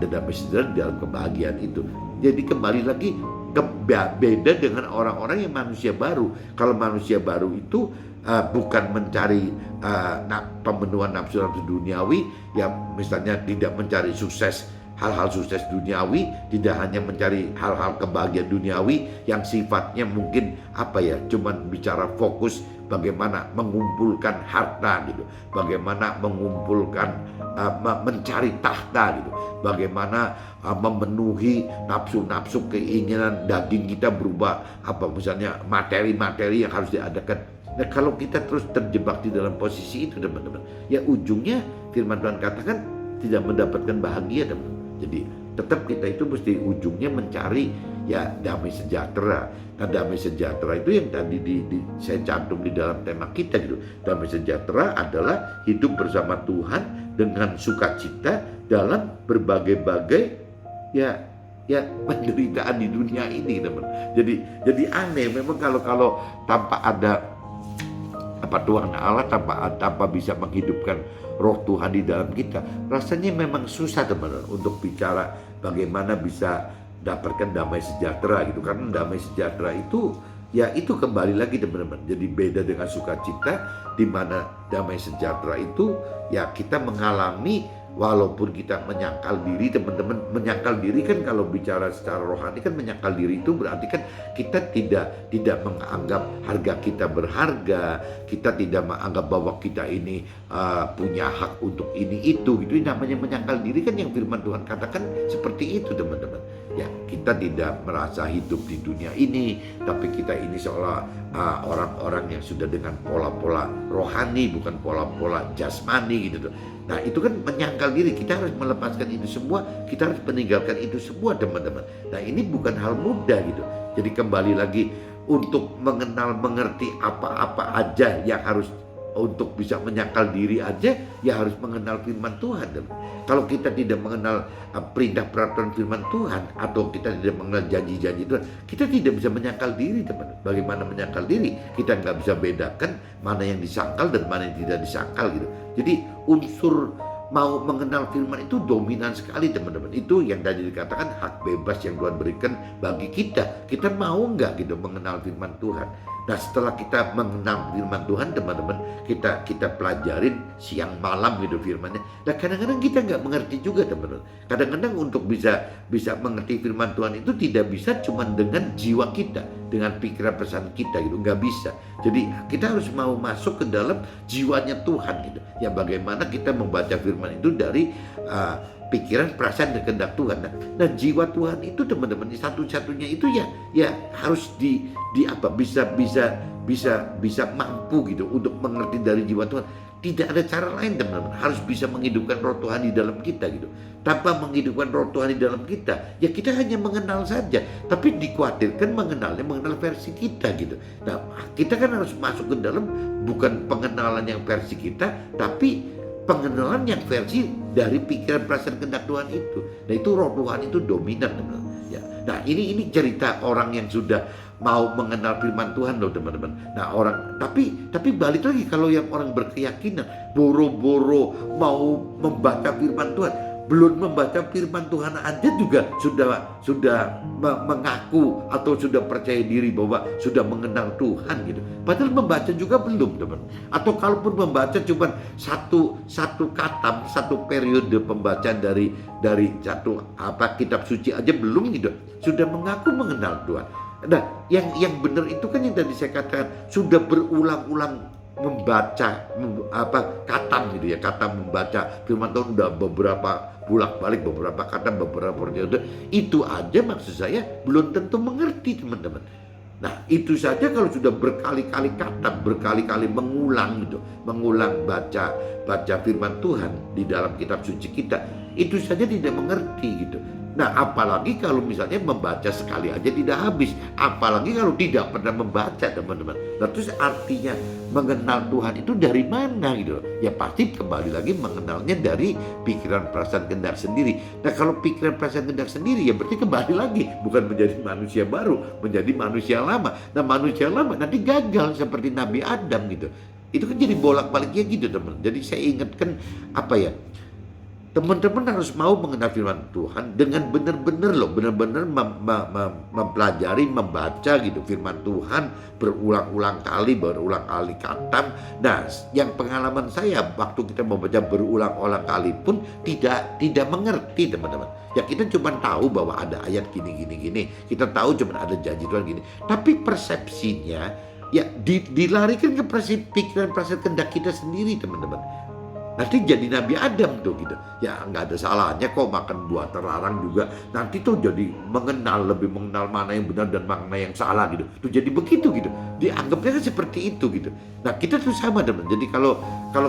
damai sejahtera di dalam kebahagiaan itu. Jadi kembali lagi beda dengan orang-orang yang manusia baru. Kalau manusia baru itu bukan mencari pemenuhan nafsu-nafsu duniawi, yang misalnya tidak mencari hal-hal sukses duniawi, tidak hanya mencari hal-hal kebahagiaan duniawi yang sifatnya mungkin cuman bicara fokus bagaimana mengumpulkan harta gitu, bagaimana mengumpulkan mencari tahta gitu, bagaimana memenuhi nafsu-nafsu keinginan daging kita berubah misalnya materi-materi yang harus diadakan. Nah, kalau kita terus terjebak di dalam posisi itu, teman-teman, ya ujungnya firman Tuhan katakan tidak mendapatkan bahagia, teman-teman. Jadi tetap kita itu mesti ujungnya mencari ya damai sejahtera. Nah, damai sejahtera itu yang tadi saya cantum di dalam tema kita gitu. Damai sejahtera adalah hidup bersama Tuhan dengan sukacita dalam berbagai-bagai ya penderitaan di dunia ini, teman. Jadi aneh memang kalau tanpa ada Tuhan Allah, tanpa bisa menghidupkan Roh Tuhan di dalam kita, rasanya memang susah, teman-teman, untuk bicara bagaimana bisa dapatkan damai sejahtera gitu. Karena damai sejahtera itu ya itu kembali lagi, teman-teman, jadi beda dengan sukacita, di mana damai sejahtera itu ya kita mengalami walaupun kita menyangkal diri, teman-teman. Menyangkal diri kan kalau bicara secara rohani kan menyangkal diri itu berarti kan kita tidak menganggap harga kita berharga, kita tidak menganggap bahwa kita ini punya hak untuk ini itu gitu. Namanya menyangkal diri kan yang firman Tuhan katakan seperti itu, teman-teman. Ya, kita tidak merasa hidup di dunia ini, tapi kita ini seolah orang-orang yang sudah dengan pola-pola rohani, bukan pola-pola jasmani gitu. Nah, itu kan menyangkal diri. Kita harus melepaskan itu semua, kita harus meninggalkan itu semua, teman-teman. Nah, ini bukan hal mudah gitu. Jadi kembali lagi untuk mengenal mengerti apa-apa aja yang harus untuk bisa menyangkal diri aja ya harus mengenal firman Tuhan. Kalau kita tidak mengenal perintah peraturan firman Tuhan atau kita tidak mengenal janji-janji Tuhan, kita tidak bisa menyangkal diri, teman. Bagaimana menyangkal diri? Kita nggak bisa bedakan mana yang disangkal dan mana yang tidak disangkal gitu. Jadi unsur mau mengenal firman itu dominan sekali, teman-teman. Itu yang tadi dikatakan hak bebas yang Tuhan berikan bagi kita. Kita mau nggak gitu mengenal firman Tuhan? Nah, setelah kita mengenal firman Tuhan, teman-teman, kita pelajarin siang malam gitu firmannya. Nah, kadang-kadang kita nggak mengerti juga, teman-teman. Kadang-kadang untuk bisa mengerti firman Tuhan itu tidak bisa cuma dengan jiwa kita, dengan pikiran perasaan kita gitu, nggak bisa. Jadi kita harus mau masuk ke dalam jiwanya Tuhan gitu. Ya, bagaimana kita membaca firman itu dari pikiran, perasaan, dan kehendak Tuhan. Nah, jiwa Tuhan itu, teman-teman, satu-satunya itu ya harus bisa mampu gitu untuk mengerti dari jiwa Tuhan. Tidak ada cara lain, teman-teman. Harus bisa menghidupkan roh Tuhan di dalam kita gitu. Tanpa menghidupkan roh Tuhan di dalam kita, ya kita hanya mengenal saja. Tapi dikhawatirkan mengenal versi kita gitu. Nah, kita kan harus masuk ke dalam bukan pengenalan yang versi kita, tapi pengenalan yang versi dari pikiran perasaan kehendak Tuhan itu. Nah, itu roh Tuhan itu dominan, teman-teman. Ya. Nah, ini cerita orang yang sudah mau mengenal firman Tuhan loh, teman-teman. Nah, tapi balik lagi, kalau yang orang berkeyakinan boro-boro mau membaca firman Tuhan, belum membaca firman Tuhan aja juga sudah mengaku atau sudah percaya diri bahwa sudah mengenal Tuhan gitu. Padahal membaca juga belum, teman. Atau kalaupun membaca cuma satu katam, satu periode pembacaan dari satu kitab suci aja belum gitu. Sudah mengaku mengenal Tuhan. Nah, yang benar itu kan yang tadi saya katakan, sudah berulang-ulang membaca katam gitu ya, katam membaca firman Tuhan udah beberapa bolak-balik, beberapa kata, beberapa periode. Itu aja maksud saya belum tentu mengerti, teman-teman. Nah, itu saja kalau sudah berkali-kali kata, berkali-kali mengulang baca firman Tuhan di dalam kitab suci kita, itu saja tidak mengerti gitu. Nah, apalagi kalau misalnya membaca sekali aja tidak habis, apalagi kalau tidak pernah membaca, teman-teman. Nah, terus artinya mengenal Tuhan itu dari mana gitu? Ya pasti kembali lagi mengenalnya dari pikiran perasaan kehendak sendiri. Nah, kalau pikiran perasaan kehendak sendiri ya berarti kembali lagi bukan menjadi manusia baru, menjadi manusia lama. Nah, manusia lama nanti gagal seperti Nabi Adam gitu. Itu kan jadi bolak-baliknya gitu, teman. Jadi saya ingatkan teman-teman harus mau mengenal firman Tuhan dengan benar-benar mempelajari, membaca gitu firman Tuhan berulang-ulang kali katam. Nah, yang pengalaman saya waktu kita membaca berulang-ulang kali pun tidak mengerti, teman-teman. Ya kita cuma tahu bahwa ada ayat gini. Kita tahu cuma ada janji Tuhan gini. Tapi persepsinya ya dilarikan ke pikiran perasaan kehendak kita sendiri, teman-teman. Nanti jadi Nabi Adam tuh gitu. Ya nggak ada salahnya kok makan buah terlarang juga. Nanti tuh jadi lebih mengenal mana yang benar dan mana yang salah gitu. Tuh jadi begitu gitu. Dianggapnya kan seperti itu gitu. Nah, kita tuh sama, teman. Jadi kalau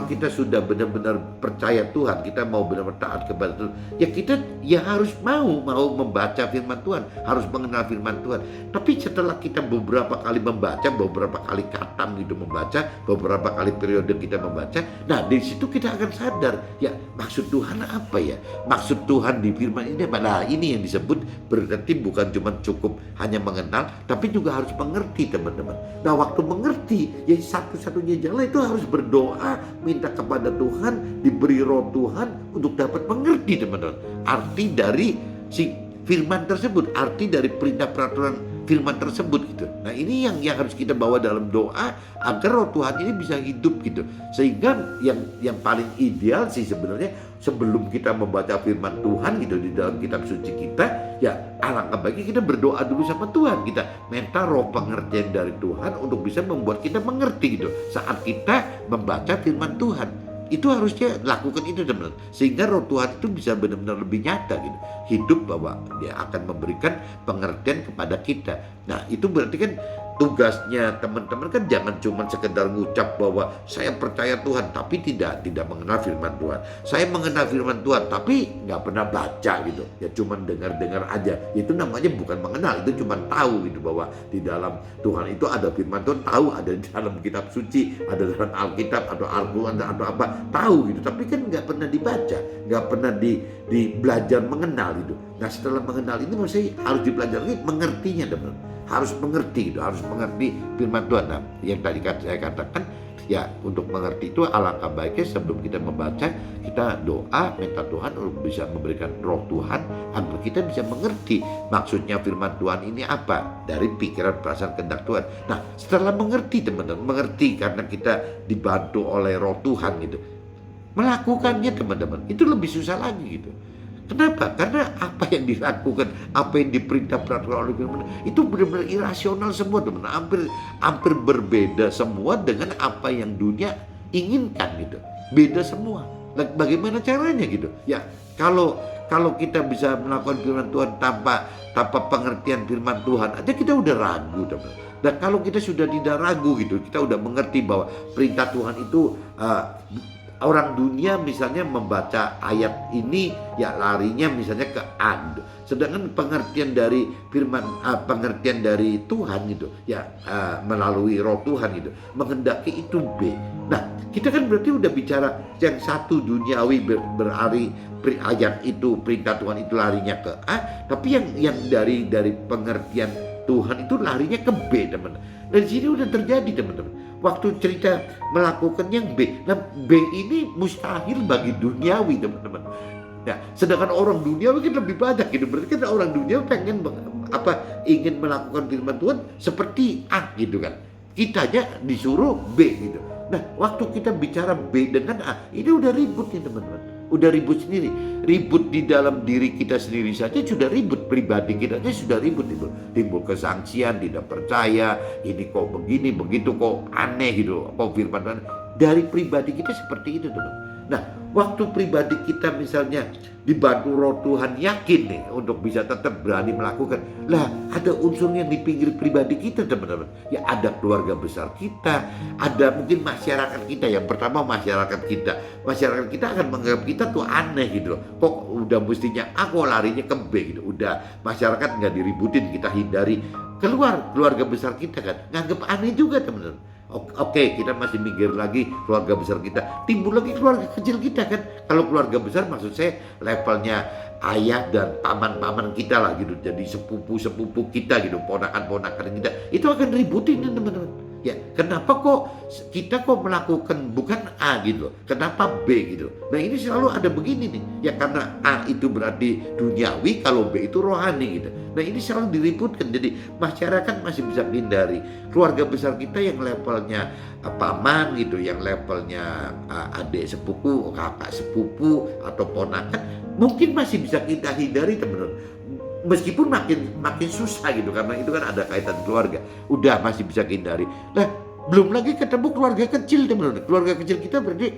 kita sudah benar-benar percaya Tuhan, kita mau benar-benar taat kepada Tuhan, ya kita harus mau membaca firman Tuhan, harus mengenal firman Tuhan. Tapi setelah kita beberapa kali membaca, beberapa kali katam gitu membaca, beberapa kali periode kita membaca, nah di situ kita akan sadar, ya maksud Tuhan apa ya? Maksud Tuhan di firman ini apa? Nah, ini yang disebut berarti bukan cuma cukup hanya mengenal, tapi juga harus mengerti, teman-teman. Nah, waktu mengerti, ya satu-satunya jalan itu harus berdoa, minta kepada Tuhan, diberi roh Tuhan untuk dapat mengerti, teman-teman. Arti dari si firman tersebut, arti dari perintah peraturan firman tersebut gitu. Nah, ini yang harus kita bawa dalam doa agar roh Tuhan ini bisa hidup gitu. Sehingga yang paling ideal sih sebenarnya sebelum kita membaca firman Tuhan gitu di dalam kitab suci kita, ya alangkah baiknya kita berdoa dulu sama Tuhan. Kita minta roh pengertian dari Tuhan untuk bisa membuat kita mengerti gitu saat kita membaca firman Tuhan. Itu harusnya lakukan itu, teman-teman, sehingga roh Tuhan itu bisa benar-benar lebih nyata gitu, hidup, bahwa dia akan memberikan pengertian kepada kita. Nah, itu berarti kan tugasnya teman-teman kan jangan cuma sekedar ngucap bahwa saya percaya Tuhan tapi tidak mengenal firman Tuhan. Saya mengenal firman Tuhan tapi nggak pernah baca gitu. Ya cuma dengar-dengar aja. Itu namanya bukan mengenal, itu cuma tahu gitu bahwa di dalam Tuhan itu ada firman Tuhan, tahu ada di dalam kitab suci, ada dalam Alkitab atau Al-Quran atau apa, tahu gitu. Tapi kan nggak pernah dibaca, nggak pernah di belajar mengenal gitu. Nah setelah mengenal ini maksudnya harus dipelajari mengertinya teman. Harus mengerti gitu, harus mengerti firman Tuhan. Nah, yang tadi saya katakan ya untuk mengerti itu alangkah baiknya sebelum kita membaca kita doa minta Tuhan untuk bisa memberikan roh Tuhan agar kita bisa mengerti maksudnya firman Tuhan ini apa dari pikiran perasaan kehendak Tuhan. Nah setelah mengerti teman-teman, mengerti karena kita dibantu oleh roh Tuhan gitu, melakukannya teman-teman itu lebih susah lagi gitu. Kenapa? Karena apa yang dilakukan, apa yang diperintah peraturan oleh firman itu benar-benar irasional semua teman. Hampir berbeda semua dengan apa yang dunia inginkan gitu. Beda semua. Bagaimana caranya gitu? Ya kalau kita bisa melakukan firman Tuhan tanpa pengertian firman Tuhan aja kita udah ragu teman. Dan kalau kita sudah tidak ragu gitu, kita udah mengerti bahwa perintah Tuhan itu orang dunia misalnya membaca ayat ini ya larinya misalnya ke A, sedangkan pengertian dari firman pengertian dari Tuhan gitu ya melalui roh Tuhan gitu menghendaki itu B. Nah kita kan berarti udah bicara yang satu duniawi berarti ayat itu perintah Tuhan itu larinya ke A, tapi yang dari pengertian Tuhan itu larinya ke B teman. Dan di sini udah terjadi teman-teman. Waktu cerita melakukan yang B, nah B ini mustahil bagi duniawi teman-teman. Nah, sedangkan orang duniawi kan lebih banyak gitu. Berarti kan orang duniawi pengen ingin melakukan firman Tuhan seperti A gitu kan. Kitanya disuruh B gitu. Nah, waktu kita bicara B dengan A, ini udah ribut nih teman-teman. Udah ribut sendiri, ribut di dalam diri kita sendiri saja sudah ribut, pribadi kita aja sudah ribut, timbul kesangsian, tidak percaya, ini kok begini, begitu kok aneh gitu, kok firman Tuhan dari pribadi kita seperti itu teman. Nah, waktu pribadi kita misalnya dibantu roh Tuhan yakin nih untuk bisa tetap berani melakukan, lah ada unsur yang di pinggir pribadi kita teman-teman. Ya ada keluarga besar kita, ada mungkin masyarakat kita. Yang pertama masyarakat kita akan menganggap kita tuh aneh gitu loh. Kok udah mestinya aku larinya ke B gitu. Udah masyarakat nggak diributin, kita hindari. Keluarga besar kita kan nganggap aneh juga teman-teman. Oke, kita masih mikir lagi keluarga besar kita, timbul lagi keluarga kecil kita kan. Kalau keluarga besar maksud saya levelnya ayah dan paman-paman kita lah gitu, jadi sepupu kita gitu, ponakan-ponakan kita, itu akan ributin teman-teman. Ya, kenapa kita melakukan bukan A gitu, kenapa B gitu. Nah ini selalu ada begini nih, ya karena A itu berarti duniawi, kalau B itu rohani gitu. Nah ini selalu diributkan, jadi masyarakat masih bisa hindari. Keluarga besar kita yang levelnya paman gitu, yang levelnya adik sepupu, kakak sepupu atau ponakan, mungkin masih bisa kita hindari teman-teman. Meskipun makin susah gitu, karena itu kan ada kaitan keluarga, udah masih bisa hindari. Nah belum lagi ketemu keluarga kecil teman-teman. Keluarga kecil kita berarti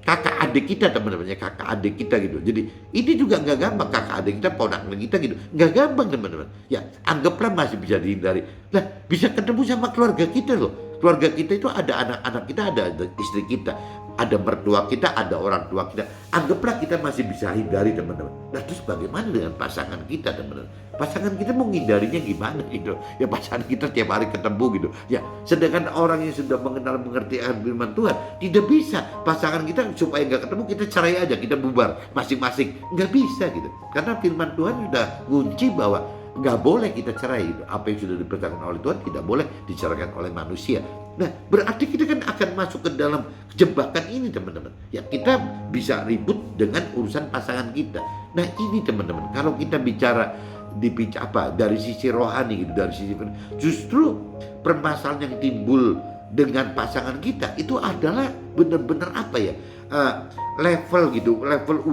kakak adik kita teman-teman, kakak adik kita gitu. Jadi ini juga nggak gampang, kakak adik kita, ponakan kita gitu, nggak gampang teman-teman. Ya anggaplah masih bisa dihindari. Lah bisa ketemu sama keluarga kita loh. Keluarga kita itu ada anak-anak kita, ada istri kita, ada mertua kita, ada orang tua kita. Anggaplah kita masih bisa hindari teman-teman. Nah terus bagaimana dengan pasangan kita teman-teman? Pasangan kita mau hindarinya gimana gitu? Ya pasangan kita tiap hari ketemu gitu. Ya sedangkan orang yang sudah mengerti akan firman Tuhan tidak bisa. Pasangan kita supaya nggak ketemu kita cerai aja, kita bubar masing-masing. Nggak bisa gitu. Karena firman Tuhan sudah kunci bahwa nggak boleh kita cerai gitu. Apa yang sudah diperintahkan oleh Tuhan tidak boleh diceraikan oleh manusia. Nah berarti kita kan akan masuk ke dalam jebakan ini teman-teman. Ya kita bisa ribut dengan urusan pasangan kita. Nah ini teman-teman, kalau kita bicara dari sisi rohani gitu, dari sisi justru permasalahan yang timbul dengan pasangan kita itu adalah benar-benar apa ya, level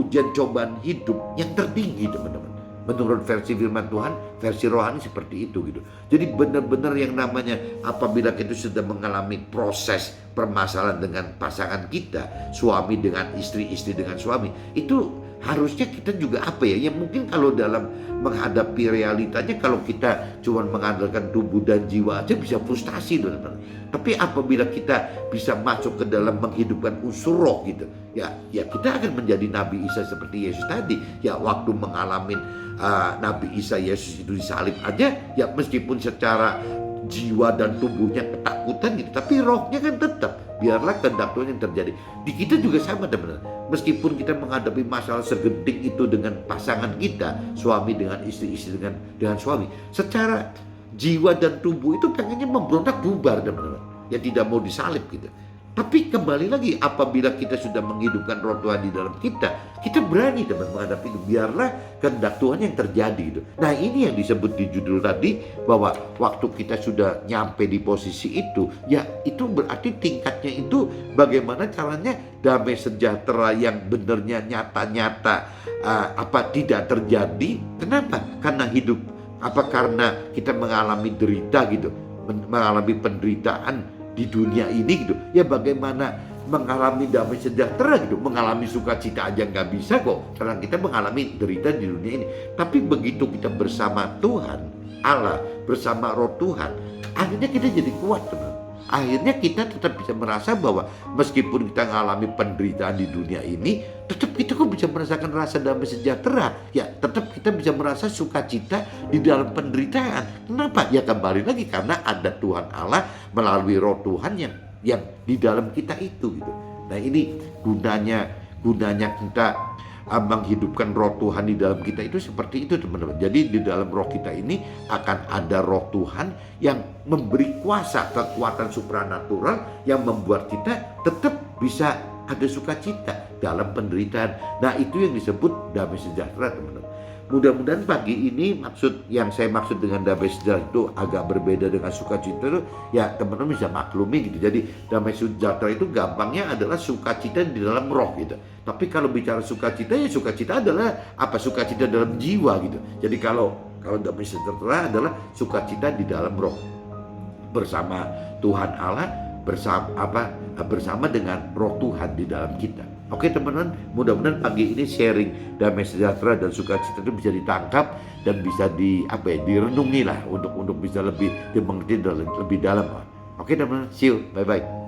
ujian cobaan hidup yang tertinggi teman-teman. Menurut versi firman Tuhan, versi rohani seperti itu gitu. Jadi benar-benar yang namanya apabila kita sudah mengalami proses permasalahan dengan pasangan kita, suami dengan istri, istri dengan suami, itu harusnya kita juga apa ya? Ya mungkin kalau dalam menghadapi realitanya, kalau kita cuma mengandalkan tubuh dan jiwa aja bisa frustasi, teman-teman. Tapi apabila kita bisa masuk ke dalam menghidupkan unsur roh gitu, ya kita akan menjadi Nabi Isa seperti Yesus tadi. Ya waktu mengalami Nabi Isa Yesus itu disalib aja, ya meskipun secara jiwa dan tubuhnya ketakutan gitu, tapi rohnya kan tetap, biarlah kehendak Tuhan yang terjadi. Di kita juga sama, teman-teman. Meskipun kita menghadapi masalah segenting itu dengan pasangan kita, suami dengan istri, istri dengan suami, secara jiwa dan tubuh itu pengennya memberontak bubar, teman-teman. Ya tidak mau disalib gitu. Tapi kembali lagi, apabila kita sudah menghidupkan roh Tuhan di dalam kita berani, teman, menghadapi itu. Biarlah kehendak Tuhan yang terjadi gitu. Nah, ini yang disebut di judul tadi, bahwa waktu kita sudah nyampe di posisi itu, ya itu berarti tingkatnya itu bagaimana caranya damai sejahtera yang benernya nyata-nyata tidak terjadi. Kenapa? Karena hidup karena kita mengalami derita gitu, mengalami penderitaan di dunia ini gitu. Ya bagaimana mengalami damai sejahtera gitu, mengalami sukacita aja nggak bisa kok, karena kita mengalami derita di dunia ini. Tapi begitu kita bersama Tuhan Allah, bersama roh Tuhan, akhirnya kita jadi kuat, teman. Akhirnya kita tetap bisa merasa bahwa meskipun kita mengalami penderitaan di dunia ini, tetap kita kok bisa merasakan rasa damai sejahtera. Ya tetap kita bisa merasa sukacita di dalam penderitaan. Kenapa? Ya kembali lagi karena ada Tuhan Allah melalui roh Tuhan yang di dalam kita itu gitu. Nah, ini gunanya kita menghidupkan roh Tuhan di dalam kita itu seperti itu, teman-teman. Jadi di dalam roh kita ini akan ada roh Tuhan yang memberi kuasa, kekuatan supranatural yang membuat kita tetap bisa ada sukacita dalam penderitaan. Nah, itu yang disebut damai sejahtera, teman-teman. Mudah-mudahan pagi ini yang saya maksud dengan damai sejahtera itu agak berbeda dengan sukacita itu, ya teman-teman bisa maklumi gitu. Jadi damai sejahtera itu gampangnya adalah sukacita di dalam roh gitu. Tapi kalau bicara sukacita, ya sukacita adalah apa? Sukacita dalam jiwa gitu. Jadi kalau damai sejahtera adalah sukacita di dalam roh, bersama Tuhan Allah, bersama dengan roh Tuhan di dalam kita. Oke, teman-teman, mudah-mudahan pagi ini sharing damai sejahtera dan sukacita itu bisa ditangkap dan bisa direnungi lah untuk bisa lebih dimengerti dan lebih dalam. Oke, teman-teman, see you, bye-bye.